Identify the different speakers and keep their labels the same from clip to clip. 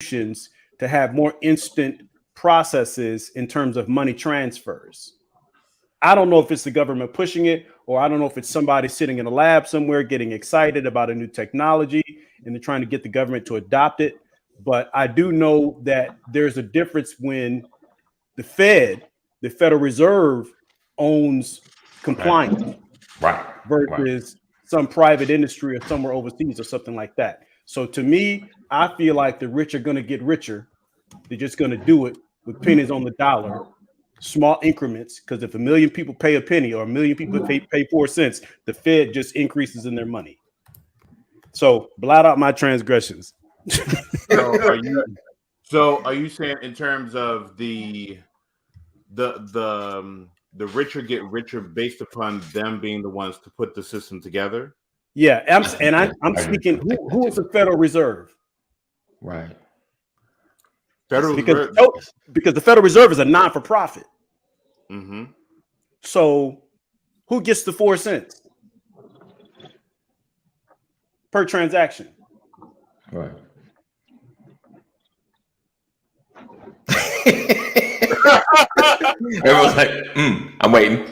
Speaker 1: to have more instant processes in terms of money transfers. I don't know if it's the government pushing it, or I don't know if it's somebody sitting in a lab somewhere getting excited about a new technology and they're trying to get the government to adopt it. But I do know that there's a difference when the Federal Reserve, owns compliance,
Speaker 2: right,
Speaker 1: versus some private industry or somewhere overseas or something like that. So to me, I feel like the rich are going to get richer. They're just going to do it with pennies on the dollar, small increments. Because if a million people pay a penny or a million people pay 4 cents, the Fed just increases in their money. So blot out my transgressions.
Speaker 3: So are you saying in terms of the richer get richer based upon them being the ones to put the system together?
Speaker 1: Yeah, I'm speaking. Who is the Federal Reserve?
Speaker 2: Right.
Speaker 1: Because the Federal Reserve is a non-for-profit.
Speaker 3: Mm-hmm.
Speaker 1: So who gets the 4 cents per transaction?
Speaker 2: Right. Everyone's like, I'm waiting.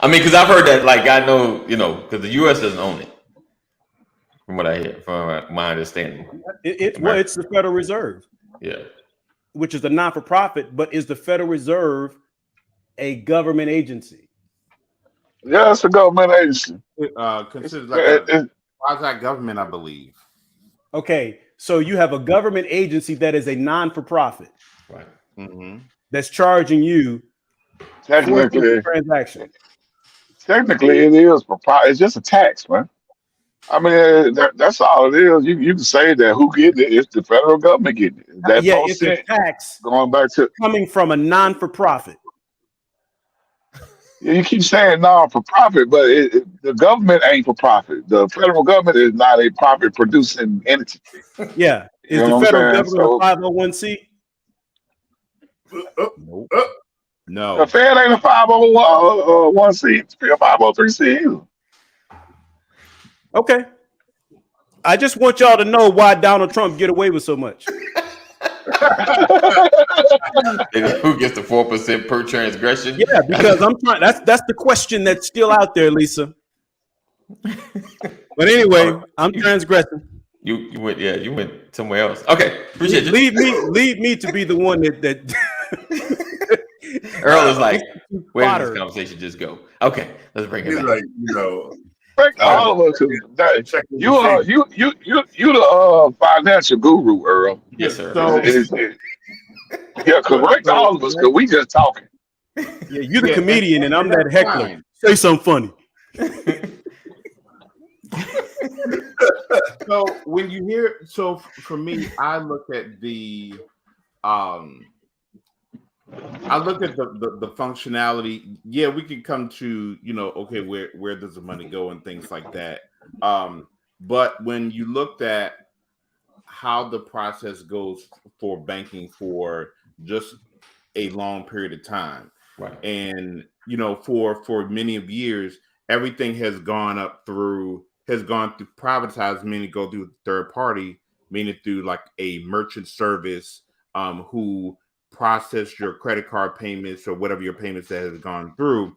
Speaker 2: I mean, because I've heard that, like, I know, because the U.S. doesn't own it, from what I hear, from my understanding.
Speaker 1: It's the Federal Reserve.
Speaker 2: Yeah.
Speaker 1: Which is a non-for-profit, but is the Federal Reserve a government agency?
Speaker 4: Yeah, it's a government agency.
Speaker 3: Considered like a quasi-government, I believe.
Speaker 1: Okay, so you have a government agency that is a non-for-profit.
Speaker 2: Right.
Speaker 3: Mm-hmm.
Speaker 1: That's charging you
Speaker 4: technically
Speaker 1: transaction.
Speaker 4: Technically, it is proprietary. It's just a tax, man. I mean, that's all it is. You can say that who getting it? It's the federal government getting it. That
Speaker 1: it's a tax
Speaker 4: going back to
Speaker 1: coming from a non-for-profit.
Speaker 4: Yeah, you keep saying non-for-profit, but the government ain't for profit. The federal government is not a profit-producing entity.
Speaker 1: Yeah, is the federal government a 501c?
Speaker 3: Nope. No.
Speaker 4: The Fed ain't a 501c. It's a 503c either.
Speaker 1: Okay. I just want y'all to know why Donald Trump get away with so much.
Speaker 2: Who gets the 4% per transgression?
Speaker 1: Yeah, because I'm trying. That's the question that's still out there, Lisa. But anyway, I'm transgressing.
Speaker 2: You went somewhere else. Okay, appreciate you.
Speaker 1: Leave me to be the one that
Speaker 2: Earl is like, where did this conversation just go? Okay, let's bring it back.
Speaker 4: Like, all of us. You the financial guru, Earl.
Speaker 2: Yes, sir.
Speaker 4: Yeah, correct all of us because we just talking.
Speaker 1: Yeah, you're the comedian and I'm that heckler. Fine. Say something funny.
Speaker 3: So when you hear, for me, I look at the functionality. Yeah, we can come to, okay, where does the money go and things like that. But when you looked at how the process goes for banking for just a long period of time,
Speaker 2: right?
Speaker 3: And for many of years, everything has gone through privatized, meaning go through third party, meaning through like a merchant service who process your credit card payments or whatever your payments that has gone through,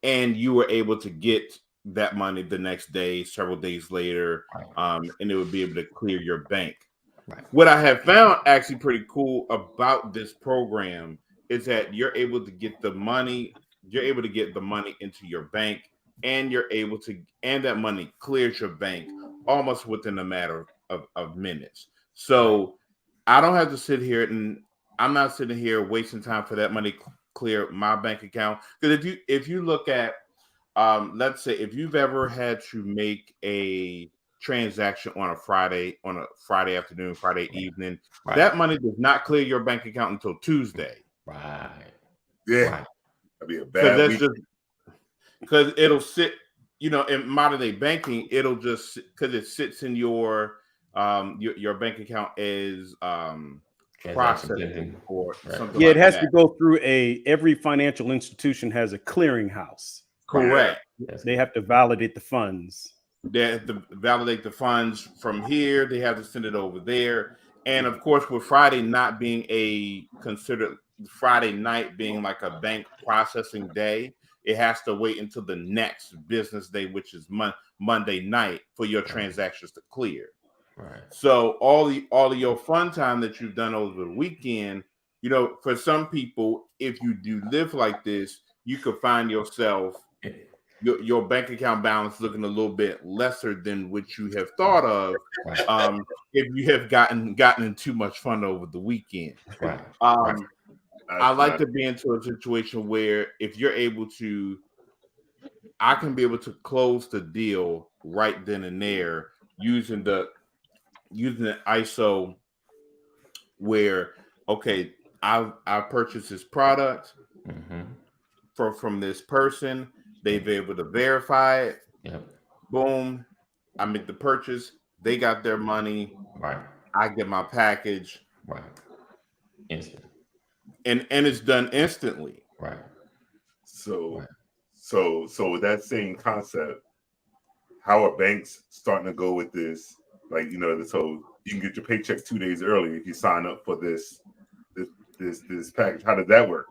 Speaker 3: and you were able to get that money the next day, several days later, and it would be able to clear your bank.
Speaker 2: Right.
Speaker 3: What I have found actually pretty cool about this program is that you're able to get the money into your bank, and and that money clears your bank almost within a matter of minutes. So I don't have to sit here and I'm not sitting here wasting time for that money clear my bank account. Because if you look at let's say if you've ever had to make a transaction on a Friday afternoon, Friday evening, that money does not clear your bank account until Tuesday.
Speaker 2: Right.
Speaker 5: Yeah.
Speaker 2: Right.
Speaker 5: That'd be a bad week.
Speaker 3: Because it'll sit, in modern day banking, it'll just because it sits in your bank account as processing or something.
Speaker 1: Yeah,
Speaker 3: it
Speaker 1: has to go through every financial institution has a clearinghouse.
Speaker 3: Correct.
Speaker 1: They have to validate the funds.
Speaker 3: They have to validate the funds from here. They have to send it over there. And of course, with Friday not being considered Friday night being like a bank processing day, it has to wait until the next business day, which is Monday night, for your transactions to clear.
Speaker 2: Right.
Speaker 3: So all of your fun time that you've done over the weekend, for some people, if you do live like this, you could find yourself your bank account balance looking a little bit lesser than what you have thought of, if you have gotten in too much fun over the weekend.
Speaker 2: Right.
Speaker 3: I like to be into a situation where if you're able to, I can be able to close the deal right then and there using the ISO where, okay, I purchased this product from this person. They've been able to verify it.
Speaker 2: Yep.
Speaker 3: Boom. I make the purchase. They got their money.
Speaker 2: Right.
Speaker 3: I get my package.
Speaker 2: Right. Instant.
Speaker 3: And it's done instantly.
Speaker 2: Right.
Speaker 5: So with that same concept, how are banks starting to go with this? Like, so you can get your paycheck 2 days early if you sign up for this package. How does that work?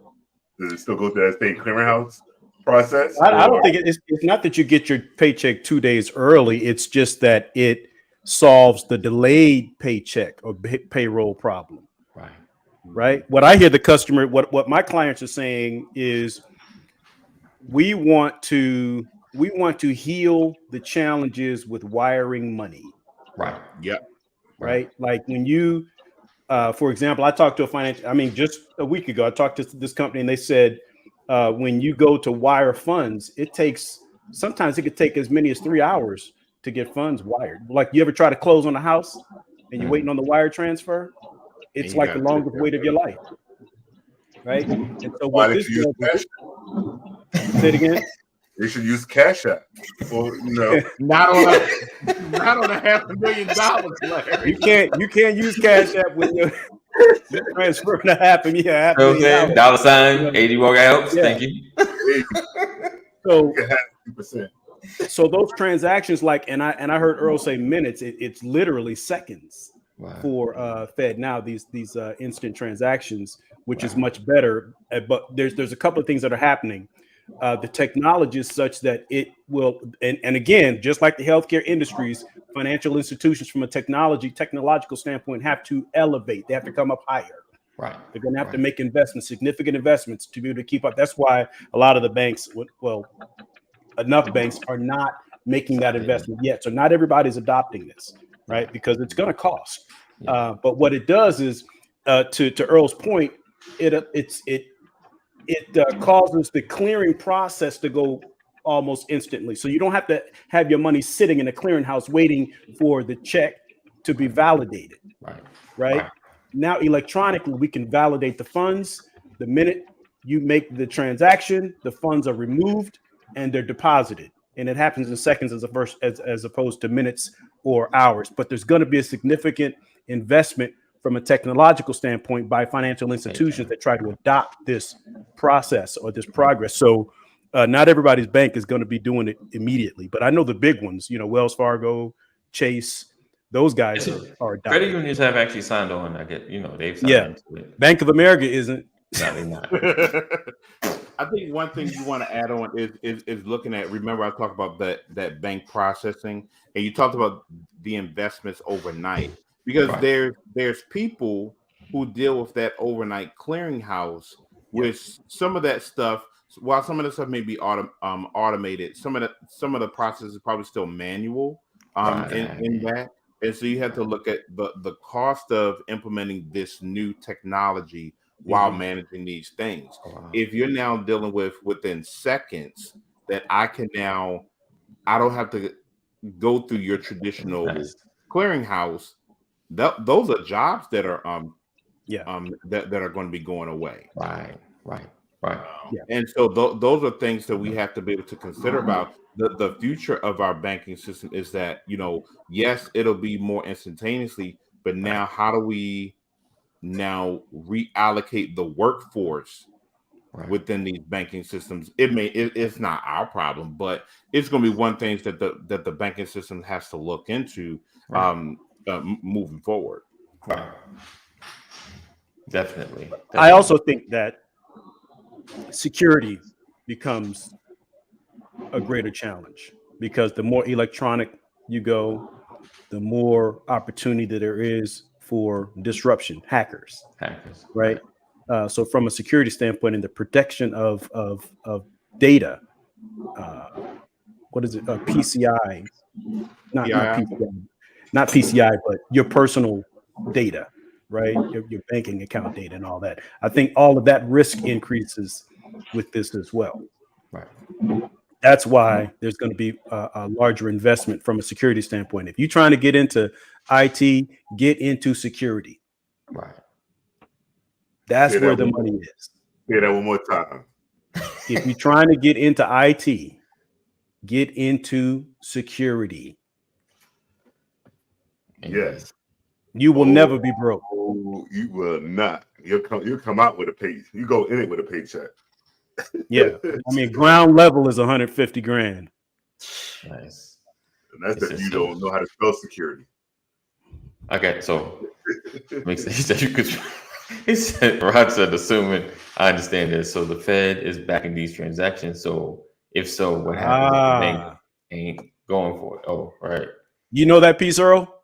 Speaker 5: Does it still go through that state clearinghouse process?
Speaker 1: I don't think it's not that you get your paycheck 2 days early. It's just that it solves the delayed paycheck or payroll problem. Right. What I hear the customer, what my clients are saying is, we want to heal the challenges with wiring money.
Speaker 2: Right.
Speaker 3: Yep.
Speaker 1: Right. Like when you, for example, I talked to just a week ago, I talked to this company and they said, when you go to wire funds, sometimes it could take as many as 3 hours to get funds wired. Like, you ever try to close on a house and you're waiting on the wire transfer? It's like the longest wait of your life. Right. And so what this does, say it again.
Speaker 5: They should use Cash App, or
Speaker 3: not on a $500,000, Larry.
Speaker 1: You can't use Cash App when you're transferring $500,000.
Speaker 2: Okay. $, 80 work helps. Yeah. Thank you.
Speaker 1: So those transactions, and I heard Earl say minutes. It's literally seconds for Fed now. These instant transactions, which is much better. But there's a couple of things that are happening. The technology is such that it will, and again, just like the healthcare industries, financial institutions from a technological standpoint have to elevate. They have to come up higher.
Speaker 2: Right.
Speaker 1: They're going to have to make significant investments to be able to keep up. That's why a lot of the banks, enough banks are not making that investment yet. So not everybody's adopting this, right? Because it's going to cost. But what it does is, to Earl's point, it causes the clearing process to go almost instantly. So you don't have to have your money sitting in a clearinghouse waiting for the check to be validated. Right. Now, electronically, we can validate the funds. The minute you make the transaction, the funds are removed and they're deposited. And it happens in seconds as opposed to minutes or hours. But there's going to be a significant investment from a technological standpoint by financial institutions that try to adopt this process or this progress. So not everybody's bank is going to be doing it immediately. But I know the big ones, Wells Fargo, Chase, those guys are adopting.
Speaker 2: Credit unions have actually signed on. I get, they've signed into it.
Speaker 1: Bank of America isn't.
Speaker 2: No, they're not.
Speaker 3: I think one thing you want to add on is looking at, remember I talked about that bank processing, and you talked about the investments overnight, because there's people who deal with that overnight clearinghouse with some of that stuff. While some of the stuff may be automated, some of the process is probably still manual in that. And so you have to look at the cost of implementing this new technology while managing these things. If you're now dealing with within seconds, that I don't have to go through your traditional clearinghouse. Those are jobs that are that are going to be going away.
Speaker 2: Right.
Speaker 3: And so those are things that we have to be able to consider about. The future of our banking system is that, yes, it'll be more instantaneously, but now how do we now reallocate the workforce within these banking systems? It's not our problem, but it's going to be one thing that the banking system has to look into moving forward.
Speaker 2: Right. Definitely.
Speaker 1: I also think that security becomes a greater challenge because the more electronic you go, the more opportunity that there is for disruption, hackers,
Speaker 2: hackers.
Speaker 1: right? So from a security standpoint and the protection of data, what is it? PCI, not
Speaker 3: Yeah.
Speaker 1: PCI, not PCI, but your personal data, right? Your banking account data and all that. I think all of that risk increases with this as well.
Speaker 2: Right.
Speaker 1: That's why there's going to be a larger investment from a security standpoint. If you're trying to get into IT, get into security.
Speaker 2: Right.
Speaker 1: That's
Speaker 5: Say
Speaker 1: where
Speaker 5: that
Speaker 1: the
Speaker 5: one-
Speaker 1: money is.
Speaker 5: Say that one more time.
Speaker 1: If you're trying to get into IT, get into security.
Speaker 5: Yes.
Speaker 1: You will never be broke.
Speaker 5: Oh, you will not. You'll come out with a pay. You go in it with a paycheck.
Speaker 1: Yeah. I mean, ground level is 150 grand.
Speaker 2: Nice.
Speaker 5: And that's
Speaker 2: This
Speaker 5: if
Speaker 2: is
Speaker 5: you don't know how to spell security.
Speaker 2: Okay, so makes he said you could. He said Rod said, assuming I understand this, so the Fed is backing these transactions. So if so, what happens if the bank ain't going for it? Oh, right.
Speaker 1: You know that piece, Earl?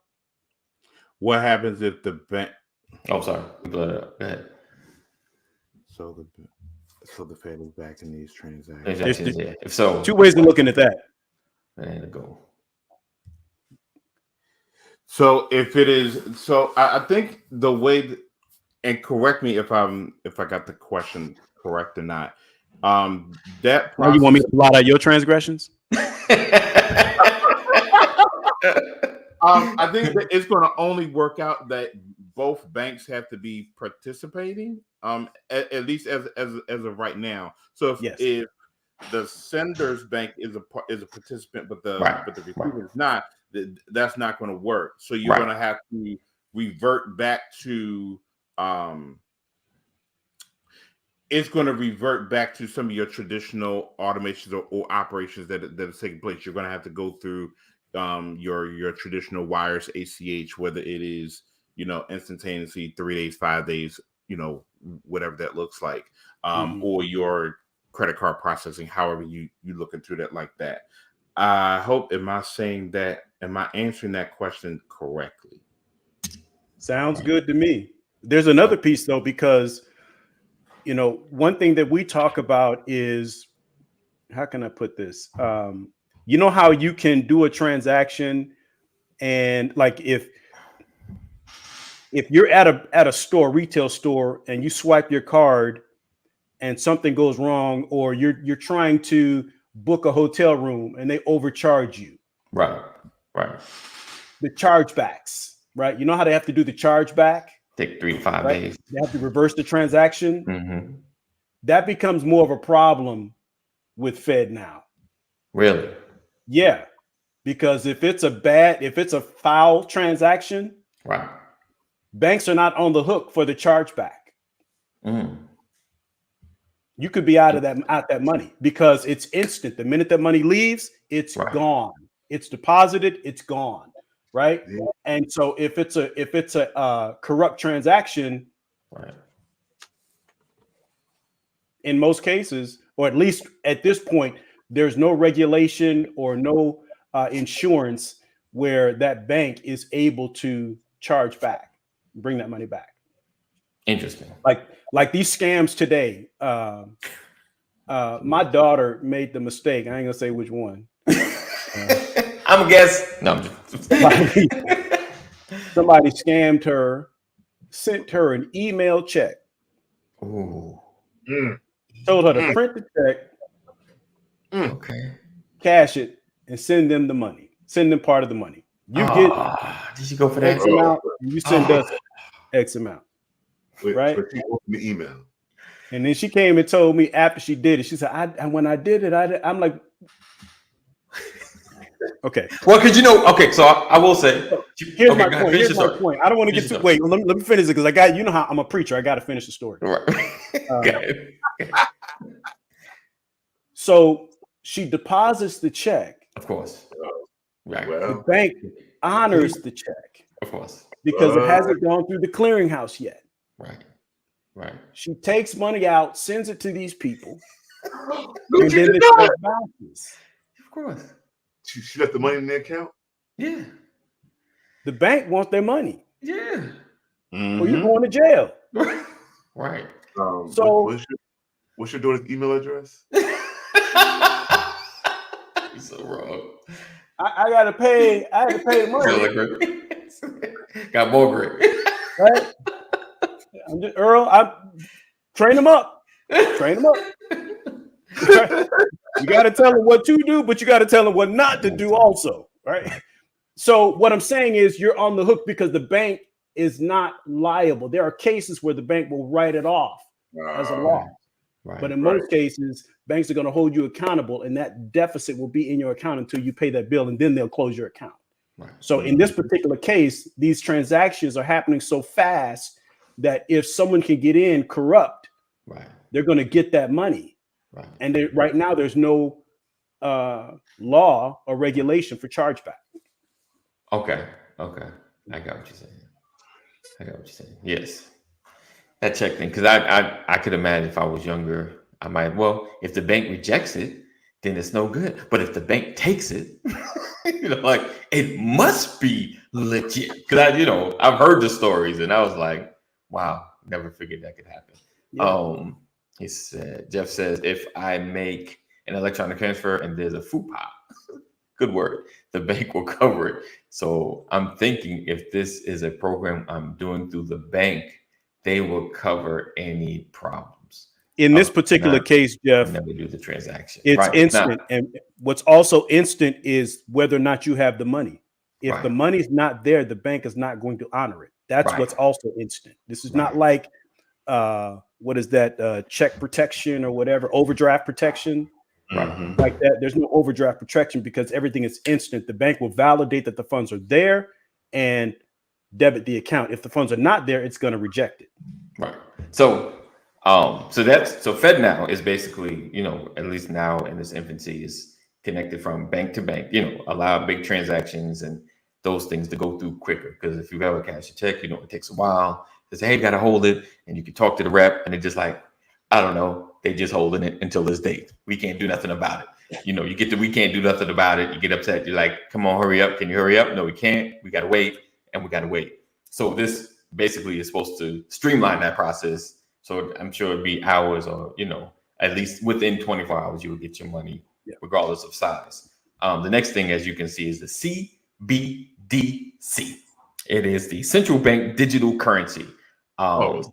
Speaker 3: What happens if the bank?
Speaker 2: Oh, sorry. Go ahead.
Speaker 3: So the Fed is backing these transactions.
Speaker 2: Transactions, yeah. If so,
Speaker 1: Two ways of looking at that.
Speaker 2: and go.
Speaker 3: So if it is, so I think the way, and correct me if I got the question correct or not. That
Speaker 1: Now you want me to blot out your transgressions?
Speaker 3: I think that it's going to only work out that both banks have to be participating. At least as of right now. So if the sender's bank is a participant, but the receiver is not, that's not going to work. So you're going to have to revert back to it's going to revert back to some of your traditional automations or operations that are taking place. You're going to have to go through your traditional wires, ACH, whether it is instantaneously 3 days, 5 days, whatever that looks like, or your credit card processing, however you look into that like that. I hope, am I answering that question correctly?
Speaker 1: Sounds good to me. There's another piece though, because one thing that we talk about is, how can I put this? You know how you can do a transaction and like if you're at a store, retail store, and you swipe your card and something goes wrong, or you're trying to book a hotel room and they overcharge you.
Speaker 2: Right.
Speaker 1: The chargebacks, right? You know how they have to do the chargeback?
Speaker 2: Take 3 to 5 days.
Speaker 1: They have to reverse the transaction.
Speaker 2: Mm-hmm.
Speaker 1: That becomes more of a problem with Fed now.
Speaker 2: Really?
Speaker 1: Yeah. Because if it's a foul transaction,
Speaker 2: right,
Speaker 1: banks are not on the hook for the chargeback.
Speaker 2: Mm.
Speaker 1: You could be out that money because it's instant. The minute that money leaves, it's gone. It's deposited, it's gone. Right. Yeah. And so if it's a corrupt transaction, in most cases, or at least at this point, there's no regulation or no insurance where that bank is able to charge back, bring that money back.
Speaker 2: Interesting.
Speaker 1: Like these scams today. My daughter made the mistake. I ain't gonna say which one.
Speaker 2: I'm a guess. No, I'm just
Speaker 1: somebody scammed her, sent her an email check.
Speaker 2: Ooh.
Speaker 1: Told her to print the check, cash it, and send them the money. Send them part of the money. You get
Speaker 2: did you go for that?
Speaker 1: X amount, and you send us X amount. Right?
Speaker 5: The email.
Speaker 1: And then she came and told me after she did it, she said, when I did it, I'm like, okay.
Speaker 2: Well, because so I will say,
Speaker 1: here's my point. Here's my point. I don't want to get too, wait, let me finish it because how I'm a preacher. I got to finish the story.
Speaker 2: Right.
Speaker 1: So she deposits the check.
Speaker 2: Of course. Right.
Speaker 1: The bank honors the check.
Speaker 2: Of course.
Speaker 1: because it hasn't gone through the clearinghouse yet.
Speaker 2: Right. Right.
Speaker 1: She takes money out, sends it to these people,
Speaker 5: No,
Speaker 1: and
Speaker 5: she
Speaker 1: then
Speaker 5: did
Speaker 1: the
Speaker 5: not.
Speaker 1: check bounces.
Speaker 2: Of course.
Speaker 5: She left the money in the account.
Speaker 2: Yeah.
Speaker 1: The bank wants their money,
Speaker 2: Yeah.
Speaker 1: or you're going to jail.
Speaker 2: Right.
Speaker 1: So-
Speaker 5: what's your daughter's email address?
Speaker 2: You're so wrong.
Speaker 1: I gotta pay. I had to pay the money,
Speaker 2: Got more great.
Speaker 1: right? Earl, I train them up. Train them up. You got to tell them what to do, but you got to tell them what not to do also, right? So what I'm saying is you're on the hook because the bank is not liable. There are cases where the bank will write it off as a loss.
Speaker 2: Right.
Speaker 1: But in most cases, banks are going to hold you accountable, and that deficit will be in your account until you pay that bill, and then they'll close your account.
Speaker 2: Right.
Speaker 1: So in this particular case, these transactions are happening so fast that if someone can get in corrupt,
Speaker 2: Right.
Speaker 1: they're going to get that money.
Speaker 2: Right.
Speaker 1: And right now, there's no law or regulation for chargeback.
Speaker 2: Okay. Okay. I got what you're saying. Yes. That check thing, because I could imagine if I was younger, I might, well, if the bank rejects it, then it's no good. But if the bank takes it, like it must be legit. Because I've heard the stories and I was like, wow, never figured that could happen.
Speaker 1: Yeah.
Speaker 2: He said, Jeff says, if I make an electronic transfer and there's a FUPA, good word, the bank will cover it. So I'm thinking if this is a program I'm doing through the bank, they will cover any problems.
Speaker 1: In this particular case, Jeff,
Speaker 2: never do the transaction.
Speaker 1: it's instant. And what's also instant is whether or not you have the money. If the money's not there, the bank is not going to honor it. That's what's also instant. This is not like what is that check protection or whatever, overdraft protection, like that. There's no overdraft protection because everything is instant. The bank will validate that the funds are there and debit the account. If the funds are not there, it's going to reject it.
Speaker 2: Right. So FedNow is basically, at least now in this infancy, is connected from bank to bank, allow big transactions and those things to go through quicker. Because if you've ever cashed a check, it takes a while. They say, hey, you got to hold it. And you can talk to the rep and they're just like, I don't know. They just holding it until this date. We can't do nothing about it. You get we can't do nothing about it. You get upset. You're like, come on, hurry up. Can you hurry up? No, we can't. We got to wait. And we got to wait. So this basically is supposed to streamline that process. So I'm sure it'd be hours or, at least within 24 hours, you would get your money regardless of size. The next thing, as you can see, is the CBDC. It is the central bank digital currency.
Speaker 5: I was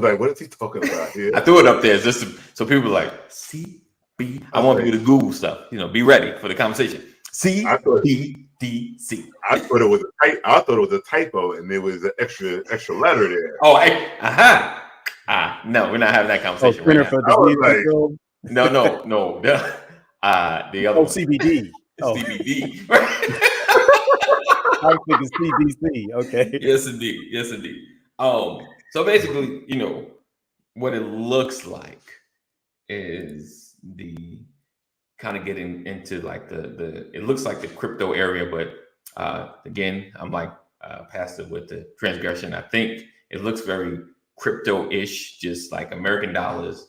Speaker 5: like, what is he talking about here?
Speaker 2: I threw it up there just so people are like, CB. I want you to Google stuff, be ready for the conversation. CBDC.
Speaker 5: I thought it was a typo and there was an extra letter there.
Speaker 2: Oh, no, we're not having that conversation right now. No. The other one.
Speaker 1: CBD.
Speaker 2: CBD.
Speaker 1: I think it's CBC. Okay.
Speaker 2: Yes, indeed. So basically, what it looks like is the kind of getting into like it looks like the crypto area, but again, I'm like passive with the transgression. I think it looks very crypto-ish, just like American dollars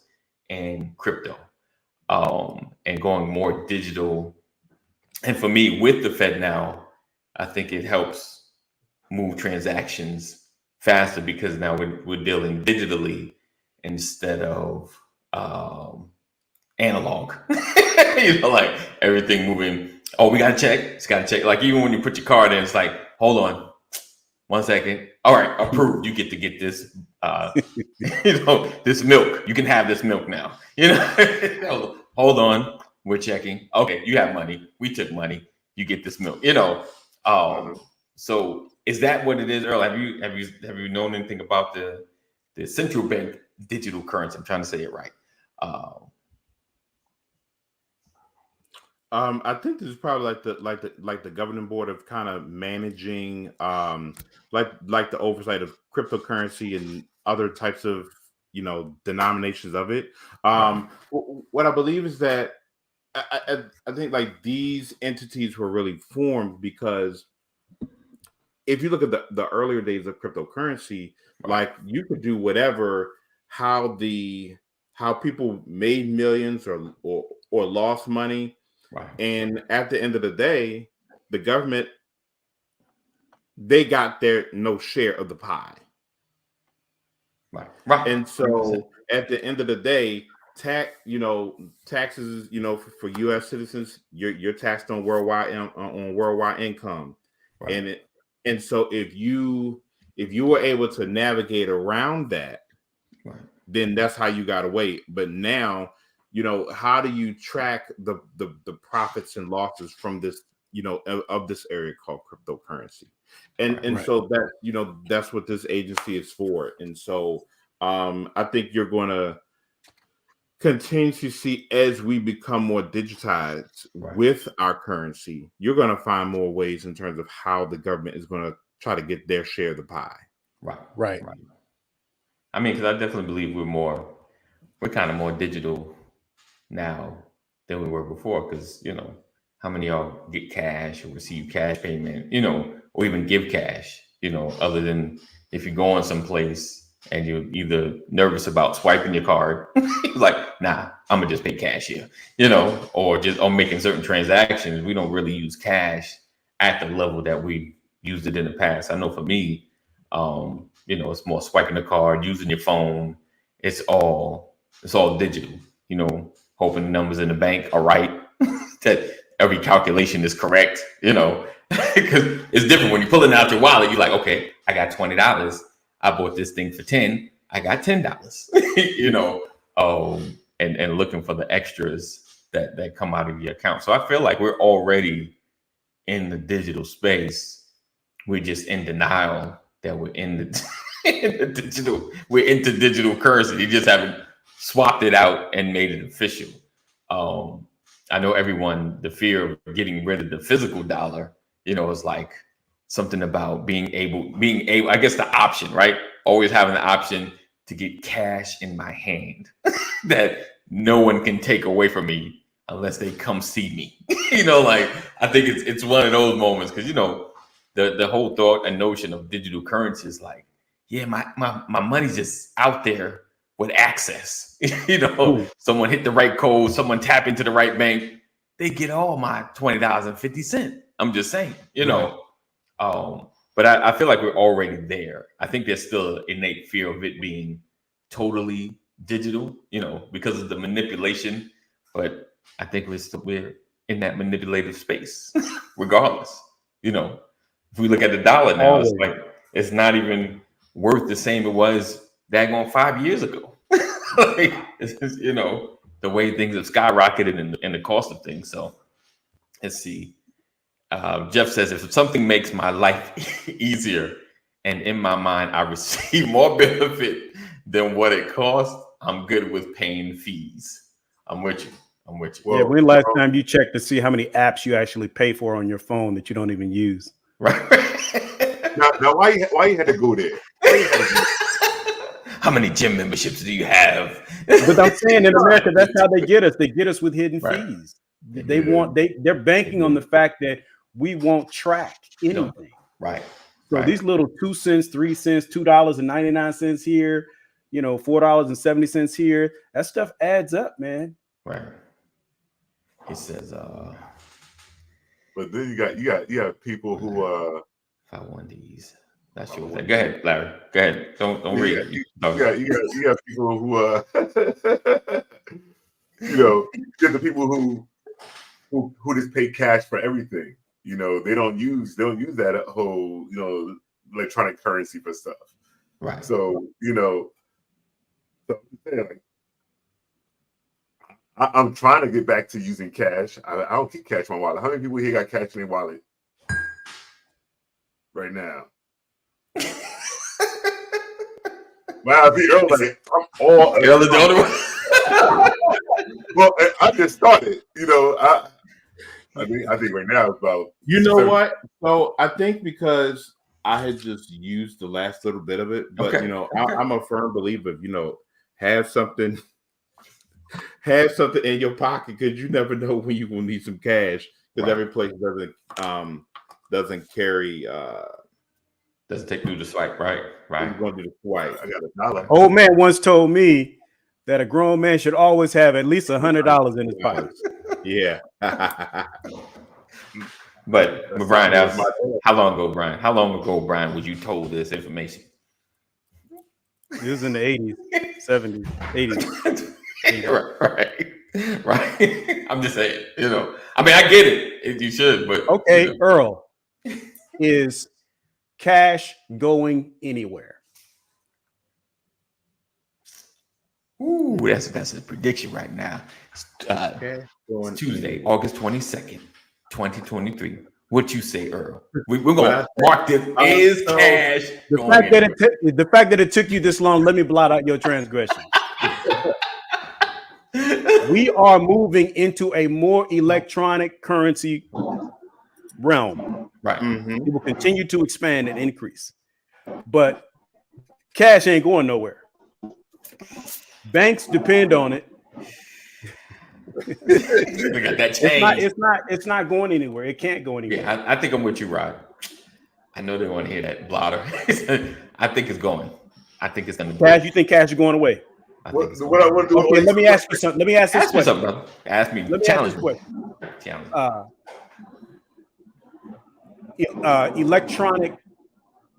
Speaker 2: and crypto, and going more digital. And for me, with the FedNow, I think it helps move transactions faster because now we're dealing digitally instead of analog. Like everything moving. Oh, we gotta check. It's gotta check. Like even when you put your card in, it's like, hold on, 1 second. All right, approved. You get to get this. This milk. You can have this milk now. Hold on. We're checking. Okay, you have money. We took money. You get this milk. So is that what it is, Earl? Have you known anything about the central bank digital currency? I'm trying to say it right.
Speaker 3: I think this is probably like the governing board of kind of managing like the oversight of cryptocurrency and other types of denominations of it. What I believe is that I think like these entities were really formed because if you look at the earlier days of cryptocurrency, like you could do whatever, how people made millions or lost money.
Speaker 2: Right.
Speaker 3: And at the end of the day, the government, they got their no share of the pie.
Speaker 2: Right. Right.
Speaker 3: And so at the end of the day, taxes, for U.S. citizens, you're taxed on worldwide income. Right. And so if you were able to navigate around that, right, then that's how you got away. But now, how do you track the profits and losses from this, of this area called cryptocurrency? And
Speaker 1: right.
Speaker 3: So that, that's what this agency is for. And so I think you're going to continue to see, as we become more digitized, right, with our currency, you're going to find more ways in terms of how the government is going to try to get their share of the pie.
Speaker 2: Right. I mean, because I definitely believe we're kind of more digital now than we were before. Because how many of y'all get cash or receive cash payment, or even give cash, other than if you're going someplace and you're either nervous about swiping your card, like, nah, I'm gonna just pay cash here, or just on making certain transactions. We don't really use cash at the level that we used it in the past. I know for me, it's more swiping the card, using your phone. It's all digital, hoping the numbers in the bank are right, that every calculation is correct, because it's different when you're pulling out your wallet. You're like, okay, I got $20. I bought this thing for $10. I got $10, and looking for the extras that come out of your account. So I feel like we're already in the digital space. We're just in denial that we're in the digital. We're into digital currency. You just haven't swapped it out and made it official. I know the fear of getting rid of the physical dollar, is like something about being able, I guess the option, right? Always having the option to get cash in my hand that no one can take away from me unless they come see me. I think it's one of those moments, because, the whole thought and notion of digital currency is like, yeah, my money's just out there with access. Someone hit the right code, someone tap into the right bank, they get all my $20.50. I'm just saying, but I feel like we're already there. I think there's still an innate fear of it being totally digital, because of the manipulation. But I think we're in that manipulative space, regardless. If we look at the dollar now, it's like it's not even worth the same it was daggone 5 years ago. Like, the way things have skyrocketed in the cost of things. So let's see. Jeff says, if something makes my life easier and in my mind I receive more benefit than what it costs, I'm good with paying fees. I'm with you.
Speaker 1: Well, when last time you checked to see how many apps you actually pay for on your phone that you don't even use?
Speaker 2: Right.
Speaker 5: Now why you had to go there?
Speaker 2: How many gym memberships do you have?
Speaker 1: But I'm saying in America, that's how they get us. They get us with hidden fees. They're banking on the fact that we won't track anything.
Speaker 2: Right.
Speaker 1: So these little 2 cents, 3 cents, $2.99 here, $4.70 here, that stuff adds up, man.
Speaker 2: Right. He says,
Speaker 5: but then you got people who
Speaker 2: 5-1-Ds. That's your thing. Go ahead, Larry. Go ahead. Don't read it.
Speaker 5: You got people who get the people who just pay cash for everything. They don't use that whole electronic currency for stuff.
Speaker 2: Right.
Speaker 5: So I'm trying to get back to using cash. I don't keep cash in my wallet. How many people here got cash in their wallet right now? Wow, I'm all.
Speaker 2: You're the only one.
Speaker 5: Well, I just started. I think right now it's about.
Speaker 3: What? So I think because I had just used the last little bit of it, but I'm a firm believer of have something in your pocket, because you never know when you're gonna need some cash, because every place doesn't carry
Speaker 2: Doesn't take through the swipe, right? Right.
Speaker 3: You're going to do the swipe.
Speaker 5: I got $1.
Speaker 1: Old man once told me that a grown man should always have at least $100 in his pocket.
Speaker 3: Yeah.
Speaker 2: But Brian, that was
Speaker 3: my dad.
Speaker 2: how long ago, Brian? How long ago, Brian, was you told this information?
Speaker 1: It was in the 80s, 70s, 80s.
Speaker 2: right. I'm just saying, I mean, I get it. You should, but
Speaker 1: Okay, Earl, is cash going anywhere?
Speaker 2: Ooh, that's a prediction right now. It's Tuesday, August 22nd, 2023. What you say, Earl? We're gonna mark this is cash.
Speaker 1: The fact that it took you this long, let me blot out your transgression. We are moving into a more electronic currency realm.
Speaker 2: Right.
Speaker 3: Mhm.
Speaker 1: It will continue to expand and increase, but cash ain't going nowhere. Banks depend on it.
Speaker 2: We got that change.
Speaker 1: It's not going anywhere. It can't go anywhere.
Speaker 2: Yeah, I think I'm with you, Rod. I know they want to hear that blotter. I think it's going. I think it's going to.
Speaker 1: Cash, you think cash is going away?
Speaker 5: What I want to do?
Speaker 1: Okay, let me ask you something. Let me ask this
Speaker 2: Ask me
Speaker 1: question.
Speaker 2: something, brother. Ask me.
Speaker 1: Let me
Speaker 2: Challenge
Speaker 1: ask
Speaker 2: me.
Speaker 1: this question. Electronic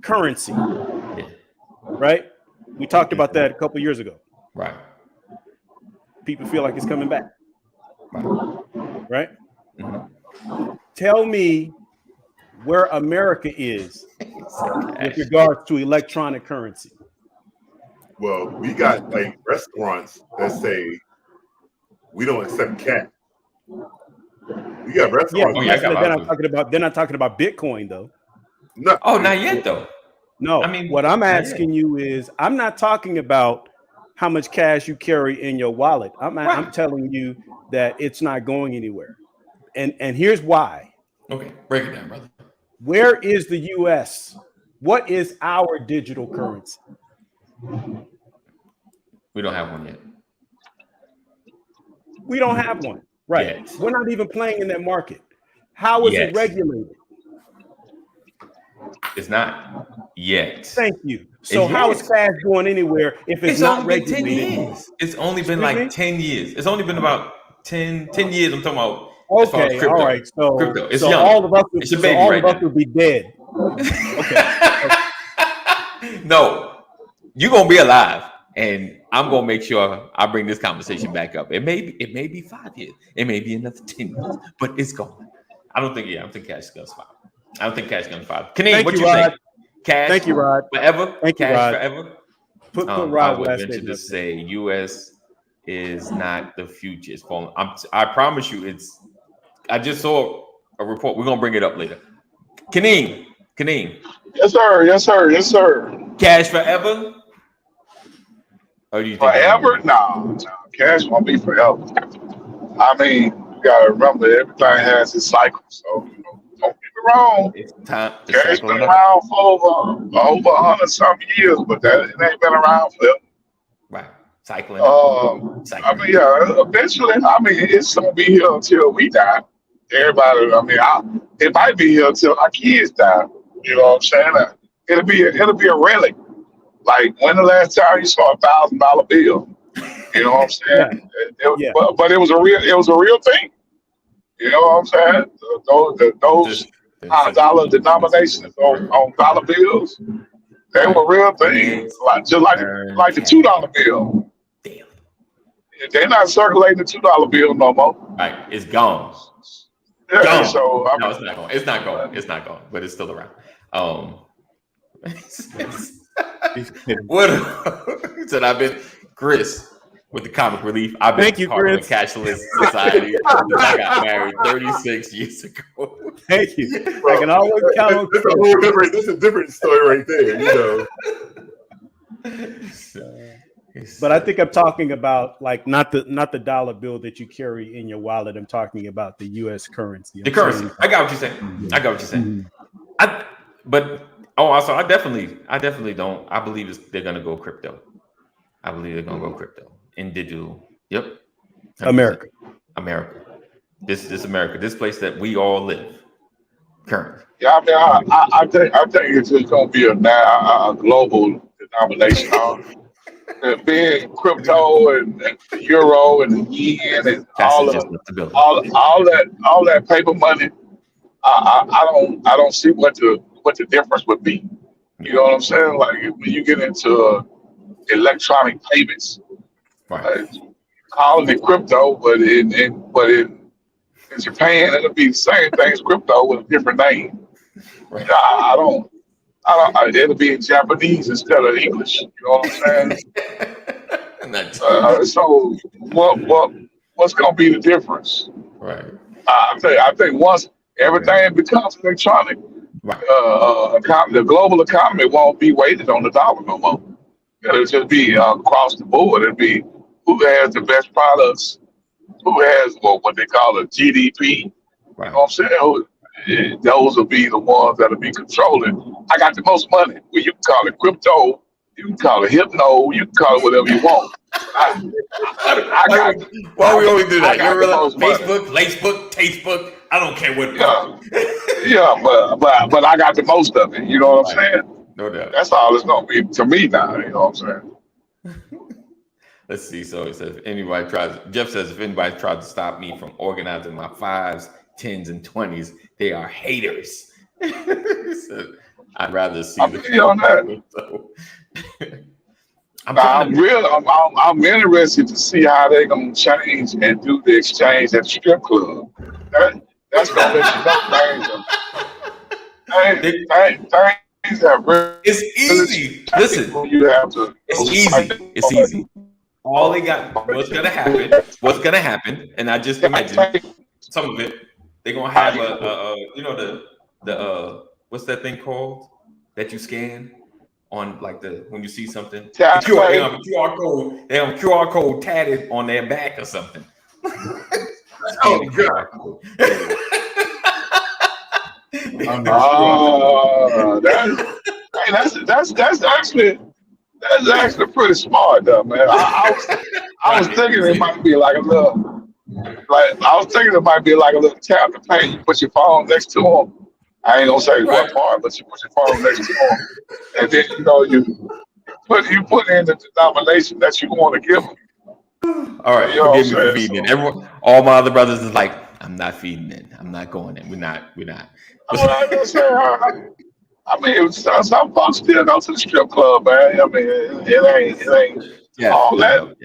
Speaker 1: currency,
Speaker 2: Yeah.
Speaker 1: right? We talked about that a couple years ago.
Speaker 2: Right.
Speaker 1: People feel like it's coming back, right?
Speaker 2: Mhm.
Speaker 1: Tell me where America is with regards to electronic currency.
Speaker 5: Well, we got like restaurants that say we don't accept cash. We got
Speaker 1: Yeah,
Speaker 5: restaurants.
Speaker 2: Oh, yeah, I got
Speaker 1: they're not talking about Bitcoin though.
Speaker 5: No,
Speaker 2: Oh, not yet though.
Speaker 1: No,
Speaker 2: I mean,
Speaker 1: what I'm
Speaker 2: not yet.
Speaker 1: asking you is, I'm not talking about how much cash you carry in your wallet. I'm
Speaker 2: Right.
Speaker 1: telling you that it's not going anywhere, and here's why.
Speaker 2: Okay, break it down, brother.
Speaker 1: Where is the U.S.? What is our digital currency?
Speaker 2: We don't have one yet.
Speaker 1: We don't have one, right?
Speaker 2: Yet.
Speaker 1: We're not even playing in that market. How is
Speaker 2: Yet.
Speaker 1: it regulated?
Speaker 2: It's not yet.
Speaker 1: Thank you. So
Speaker 2: It's
Speaker 1: how
Speaker 2: yet.
Speaker 1: is cash going anywhere if it's not
Speaker 2: only been 10
Speaker 1: regulated?
Speaker 2: years. It's only been
Speaker 1: Excuse
Speaker 2: like
Speaker 1: me?
Speaker 2: 10 years. It's only been about 10 years. I'm talking about as far as
Speaker 1: Okay,
Speaker 2: crypto.
Speaker 1: all right. So,
Speaker 2: Crypto. It's
Speaker 1: so
Speaker 2: young.
Speaker 1: all of us,
Speaker 2: It's your
Speaker 1: so
Speaker 2: baby
Speaker 1: all
Speaker 2: right
Speaker 1: of us
Speaker 2: now.
Speaker 1: would be dead.
Speaker 2: No, you're gonna be alive, and I'm gonna make sure I bring this conversation back up. It may be 5 years, it may be another 10 years, but it's gone. I don't think cash is gonna survive. I don't think cash is gonna survive. Kenny,
Speaker 1: Thank
Speaker 2: what
Speaker 1: you,
Speaker 2: you
Speaker 1: Rod.
Speaker 2: think? Cash
Speaker 1: Thank you, Rod.
Speaker 2: forever?
Speaker 1: Thank you,
Speaker 2: Cash
Speaker 1: Rod.
Speaker 2: forever?
Speaker 1: Put
Speaker 2: I
Speaker 1: Rod's
Speaker 2: would
Speaker 1: last
Speaker 2: venture
Speaker 1: statement
Speaker 2: to
Speaker 1: up there.
Speaker 2: say U.S. is not the future. It's falling. I promise you, it's. I just saw a report. We're gonna bring it up later. Kaneem,
Speaker 4: Yes, sir. Yes, sir. Yes, sir.
Speaker 2: cash forever? Or do you think
Speaker 4: Forever? No. Cash won't be forever. I mean, you gotta remember everything has its cycle. So don't get me wrong.
Speaker 2: it's time? It's
Speaker 4: Cash been
Speaker 2: cycling up.
Speaker 4: around for over 100-something years, but it ain't been around forever.
Speaker 2: Right, cycling up.
Speaker 4: I
Speaker 2: Cycling.
Speaker 4: mean, yeah, eventually, it's gonna be here until we die. Everybody, it might be here until our kids die. You know what I'm saying? It'll be a relic. Like when the last time you saw $1,000 bill? You know what I'm saying?
Speaker 1: Yeah.
Speaker 4: But it was a real thing. You know what I'm saying? Those dollar denominations on dollar bills, they were real things. Just like the $2 bill.
Speaker 2: Damn.
Speaker 4: They're not circulating the $2 bill no more.
Speaker 2: Right, it's gone.
Speaker 4: Yeah,
Speaker 2: Gone.
Speaker 4: so
Speaker 2: No, it's not going. It's not going. It's not going. But it's still around. What said I've been Chris with the comic relief. I've been
Speaker 1: Thank you,
Speaker 2: part of
Speaker 1: Chris.
Speaker 2: the cashless society since I got married 36 years ago.
Speaker 1: Thank you. I can always count on
Speaker 5: That's a whole different. That's a different story right there. You know.
Speaker 1: But I think I'm talking about like not the dollar bill that you carry in your wallet. I'm talking about the U.S. currency.
Speaker 2: The currency. I got what you're saying. I got what you're saying. Also, I definitely don't. I believe they're gonna go crypto. I believe they're gonna go crypto in digital. Yep. 100%.
Speaker 1: America.
Speaker 2: This America. This place that we all live. currently?
Speaker 4: Yeah, I mean, I think it's just gonna be a global denomination. Being crypto and the euro and the yen and
Speaker 2: That's just not the building.
Speaker 4: all that paper money. I don't see what the difference would be. You know what I'm saying? Like when you get into electronic payments,
Speaker 2: Right.
Speaker 4: calling it crypto, but in Japan it'll be the same thing as crypto with a different name.
Speaker 2: Right.
Speaker 4: I don't. It'll be in Japanese instead of English. You know what I'm saying? So what's gonna be the difference?
Speaker 2: Right.
Speaker 4: I think once everything becomes electronic,
Speaker 2: Right.
Speaker 4: the global economy won't be weighted on the dollar no more. It'll just be across the board. It'll be who has the best products, who has what they call a GDP.
Speaker 2: Right.
Speaker 4: You know what I'm saying? Those will be the ones that'll be controlling. I got the most money. Well, you can call it crypto, you can call it hypno, you can call it whatever you want.
Speaker 2: Why we always do that?
Speaker 4: I got the most money.
Speaker 2: Facebook, Tastebook. I don't care what.
Speaker 4: Yeah, but I got the most of it. You know what I'm saying?
Speaker 2: No doubt.
Speaker 4: That's all it's gonna be to me now. You know what I'm saying?
Speaker 2: Let's see. So it says, Jeff says, if anybody tries to stop me from organizing my 5s, 10s, and 20s, they are haters. So I'd rather see
Speaker 4: I'm on that.
Speaker 2: So,
Speaker 4: I'm interested to see how they're gonna change and do the exchange at the strip club. That's gonna let you know things have really.
Speaker 2: it's easy. Listen,
Speaker 4: You have to.
Speaker 2: it's easy. It's easy. All they got, what's gonna happen, and I just imagine some of it. They're gonna have the what's that thing called that you scan on like when you see something? They have a QR code tatted on their back or something.
Speaker 3: Oh God.
Speaker 4: That's actually pretty smart though, man. I was thinking it might be like a little tap to pay. You put your phone next to them. I ain't gonna say what part, but you put your phone next to them, and then you put in the denomination that you want to give them.
Speaker 2: All right,
Speaker 4: You know
Speaker 2: forgive me
Speaker 4: what I'm
Speaker 2: for feeding
Speaker 4: saying?
Speaker 2: in. Everyone, all my other brothers is like, I'm not feeding in. I'm not going in. We're not.
Speaker 4: I mean, some folks still go to the strip club, man. I mean, it ain't all that.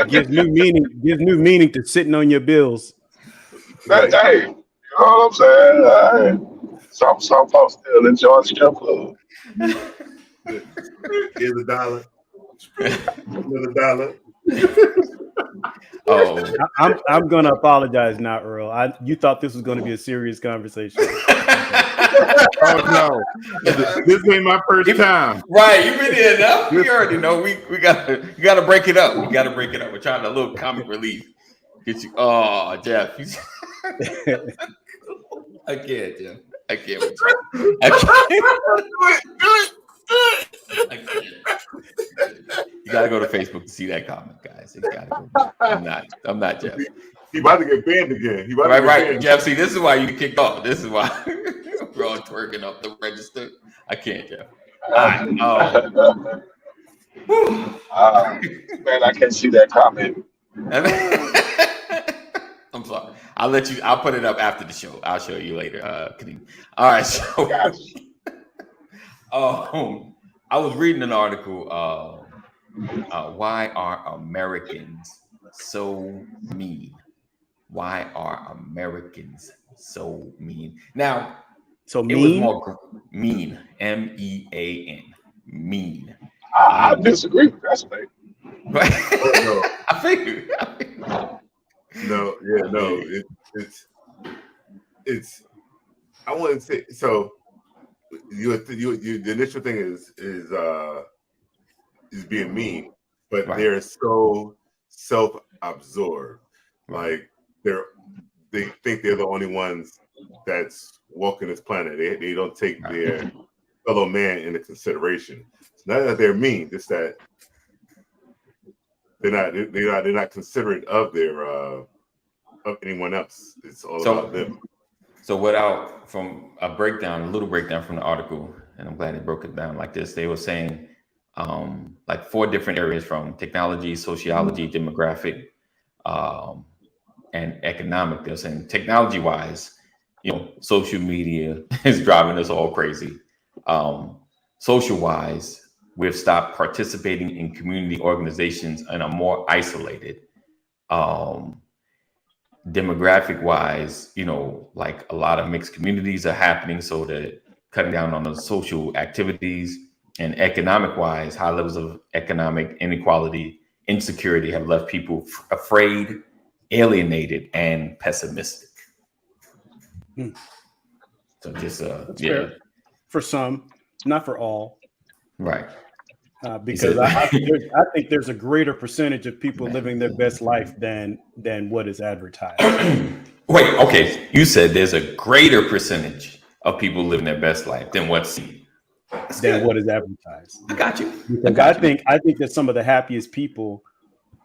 Speaker 1: Gives new meaning to sitting on your bills.
Speaker 4: Hey, you know what I'm saying? Some folks still enjoy the strip club.
Speaker 5: Here's $1. Another $1.
Speaker 2: Oh,
Speaker 1: I'm gonna apologize now, Earl. You thought this was going to be a serious conversation.
Speaker 3: Oh no, this ain't my first time.
Speaker 2: right. You've been here enough. We already know. We gotta break it up. We gotta break it up. We're trying to a little comic relief. Get you. Oh, Jeff. I can't, Jeff. I can't. With you. I can't. You gotta go to Facebook to see that comment, guys. You gotta go. I'm not Jeff.
Speaker 5: He about to get banned again.
Speaker 2: Right, Jeff. See, this is why you kicked off. This is why we're all twerking up the register. I can't, Jeff.
Speaker 4: Man, I can't see that comment.
Speaker 2: I'm sorry. I'll put it up after the show. I'll show you later. Kadeem. All right. So, I was reading an article. Why are Americans so mean? Why are Americans so mean? Now,
Speaker 1: So
Speaker 2: it was
Speaker 1: mean.
Speaker 2: more mean. MEAN. Mean.
Speaker 4: I disagree with that statement.
Speaker 5: No.
Speaker 2: I figured.
Speaker 5: No, it's. I wouldn't say so. The initial thing is being mean, but they're so self-absorbed, like they think they're the only ones that's walking this planet. They don't take their fellow man into consideration. It's not that they're mean, just that they're not considerate of their of anyone else. It's all about them.
Speaker 2: So from a little breakdown from the article, and I'm glad they broke it down like this. They were saying like 4 different areas from technology, sociology, demographic, and economic. They're saying technology wise, social media is driving us all crazy. Social wise, we've stopped participating in community organizations and are more isolated. Demographic wise, like a lot of mixed communities are happening, so they're cutting down on the social activities. And economic wise, high levels of economic inequality, insecurity have left people afraid, alienated, and pessimistic. So just
Speaker 1: fair. For some, not for all.
Speaker 2: Right.
Speaker 1: Because I think there's a greater percentage of people living their best life than what is advertised.
Speaker 2: Wait, okay. You said there's a greater percentage of people living their best life than what's seen.
Speaker 1: Than what is advertised.
Speaker 2: I got you.
Speaker 1: I think that some of the happiest people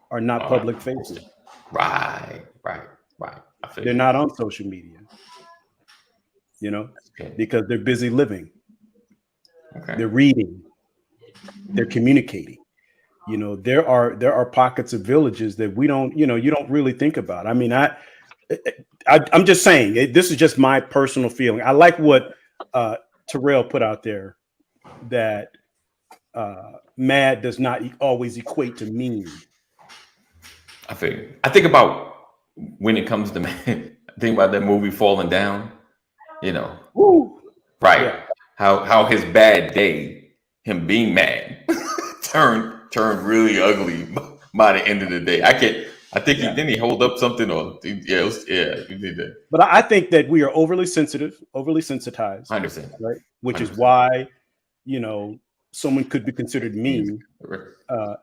Speaker 1: are not public facing.
Speaker 2: Right.
Speaker 1: They're not on social media. Because they're busy living.
Speaker 2: Okay.
Speaker 1: They're reading. They're communicating. There are pockets of villages that we don't, you don't really think about. I mean, I'm just saying, this is just my personal feeling. I like what Terrell put out there, that mad does not always equate to mean.
Speaker 2: I think about when it comes to man. I think about that movie Falling Down.
Speaker 1: Woo.
Speaker 2: Right?
Speaker 1: Yeah.
Speaker 2: How his bad day, him being mad, turned really ugly by the end of the day. I think he hold up something, or he did that.
Speaker 1: But I think that we are overly sensitive, overly sensitized.
Speaker 2: 100%.
Speaker 1: Right? Which
Speaker 2: 100%.
Speaker 1: is why, someone could be considered mean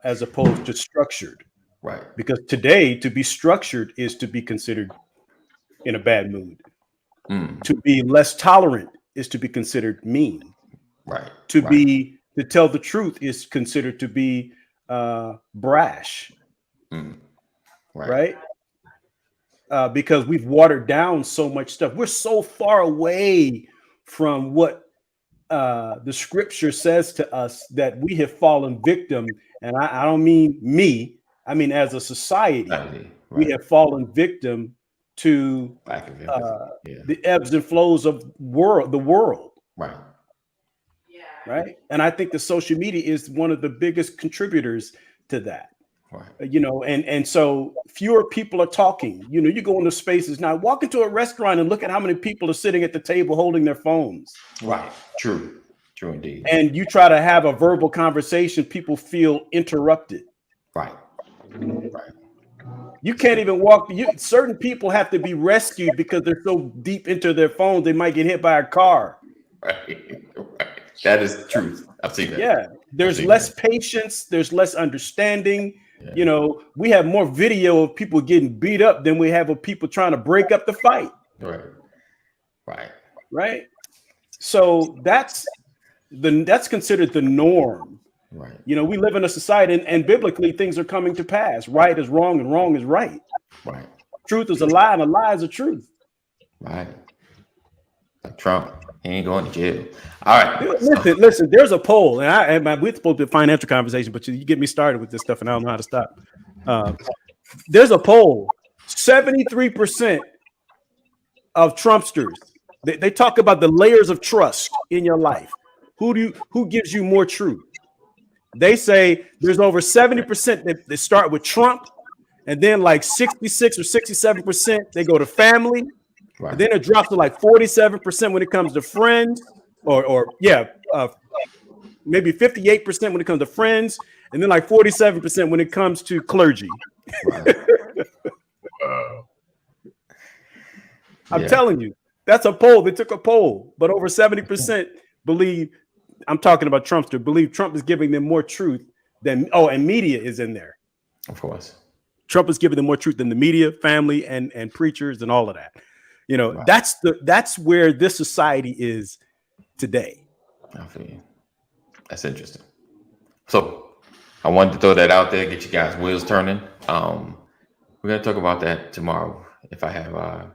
Speaker 1: as opposed to structured.
Speaker 2: Right.
Speaker 1: Because today, to be structured is to be considered in a bad mood. To be less tolerant is to be considered mean.
Speaker 2: Right.
Speaker 1: To tell the truth is considered to be brash. Right. Because we've watered down so much stuff. We're so far away from what the scripture says to us that we have fallen victim. And I don't mean me. I mean, as a society, we have fallen victim to the ebbs and flows of the world.
Speaker 2: Right.
Speaker 1: Right. And I think the social media is one of the biggest contributors to that. Right. And so fewer people are talking. You go into spaces now, walk into a restaurant and look at how many people are sitting at the table holding their phones.
Speaker 2: Right. True indeed.
Speaker 1: And you try to have a verbal conversation, people feel interrupted.
Speaker 2: Right.
Speaker 1: You can't even walk. Certain people have to be rescued because they're so deep into their phones, they might get hit by a car.
Speaker 2: Right. That is the truth. I've seen that.
Speaker 1: Yeah. There's less patience. There's less understanding. Yeah. We have more video of people getting beat up than we have of people trying to break up the fight. Right. So that's considered the norm. Right. We live in a society, and biblically things are coming to pass. Right is wrong and wrong is right. Right. Truth is a lie and a lie is a truth.
Speaker 2: Right. Like Trump, he ain't going to jail. All right.
Speaker 1: Listen. There's a poll, and we're supposed to be a financial conversation, but you get me started with this stuff, and I don't know how to stop. There's a poll: 73% of Trumpsters. They talk about the layers of trust in your life. Who gives you more truth? They say there's over 70% that start with Trump, and then like 66 or 67% they go to family. Right. And then it drops to like 47% when it comes to friends, maybe 58% when it comes to friends, and then like 47% when it comes to clergy. Right. I'm telling you, that's a poll. They took a poll, but over 70% believe. I'm talking about Trumpster. Believe Trump is giving them more truth than and media is in there.
Speaker 2: Of course,
Speaker 1: Trump is giving them more truth than the media, family, and preachers, and all of that. Wow. That's where this society is today.
Speaker 2: I feel you. That's interesting. So I wanted to throw that out there, get you guys wheels turning. We're gonna talk about that tomorrow if I have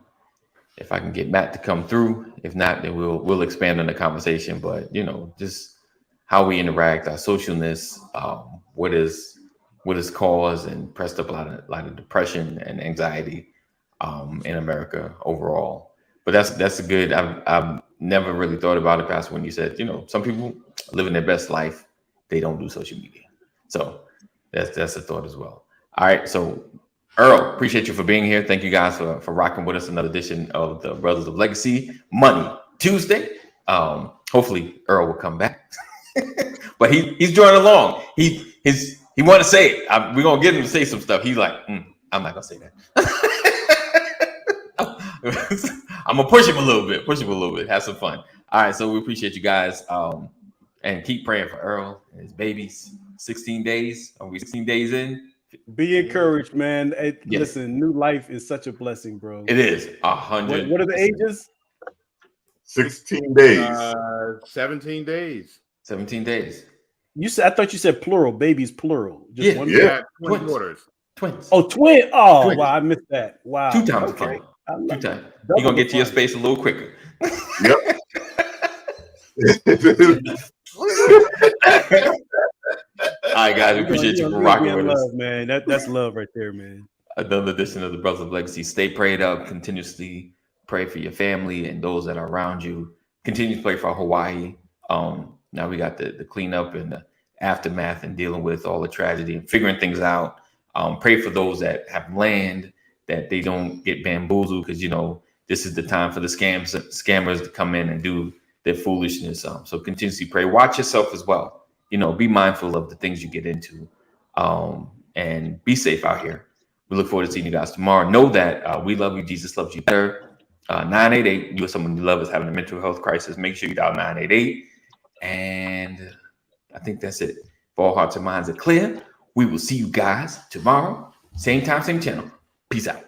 Speaker 2: if I can get Matt to come through. If not, then we'll expand on the conversation. But just how we interact, our socialness, what is caused and pressed up a lot of depression and anxiety in America overall. But that's a good. I've never really thought about it, Pastor, when you said some people living their best life, they don't do social media. So that's a thought as well. All right, so Earl, appreciate you for being here. Thank you guys for rocking with us another edition of the Brothers of Legacy Money Tuesday. Hopefully Earl will come back, but he's joining along. He wanted to say it. We're gonna get him to say some stuff. He's like, I'm not gonna say that. I'm gonna push him a little bit. Have some fun. All right, so we appreciate you guys, and keep praying for Earl and his babies. 16 days. Are we 16 days in?
Speaker 1: Be encouraged, man. Hey,
Speaker 2: Yes.
Speaker 1: Listen, new life is such a blessing, bro.
Speaker 2: It is 100.
Speaker 1: What are the ages?
Speaker 5: 16 days.
Speaker 3: 17 days.
Speaker 2: 17 days.
Speaker 1: I thought you said plural. Babies plural. Just
Speaker 2: Yeah.
Speaker 1: one.
Speaker 5: Yeah.
Speaker 3: Twin
Speaker 2: Twins.
Speaker 3: quarters.
Speaker 2: Twins.
Speaker 1: Oh, twin. Oh,
Speaker 2: Twins.
Speaker 1: wow, I missed that. Wow.
Speaker 2: 2 times
Speaker 1: Okay.
Speaker 2: fun.
Speaker 1: I love
Speaker 2: 2 times.
Speaker 1: it.
Speaker 2: You're gonna get to your
Speaker 1: Double
Speaker 2: space a little quicker.
Speaker 5: Yep.
Speaker 2: All right, guys, we appreciate you for rocking with us.
Speaker 1: love, man. That's love right there, man.
Speaker 2: Another edition of the Brothers of Legacy. Stay prayed up. Continuously pray for your family and those that are around you. Continue to pray for Hawaii. Now we got the cleanup and the aftermath and dealing with all the tragedy and figuring things out. Pray for those that have land, that they don't get bamboozled, because this is the time for the scammers to come in and do their foolishness. So continuously pray. Watch yourself as well. Be mindful of the things you get into, and be safe out here. We look forward to seeing you guys tomorrow. Know that we love you. Jesus loves you better. 988. You or someone you love is having a mental health crisis. Make sure you dial 988. And I think that's it. If all hearts and minds are clear, we will see you guys tomorrow. Same time, same channel. Peace out.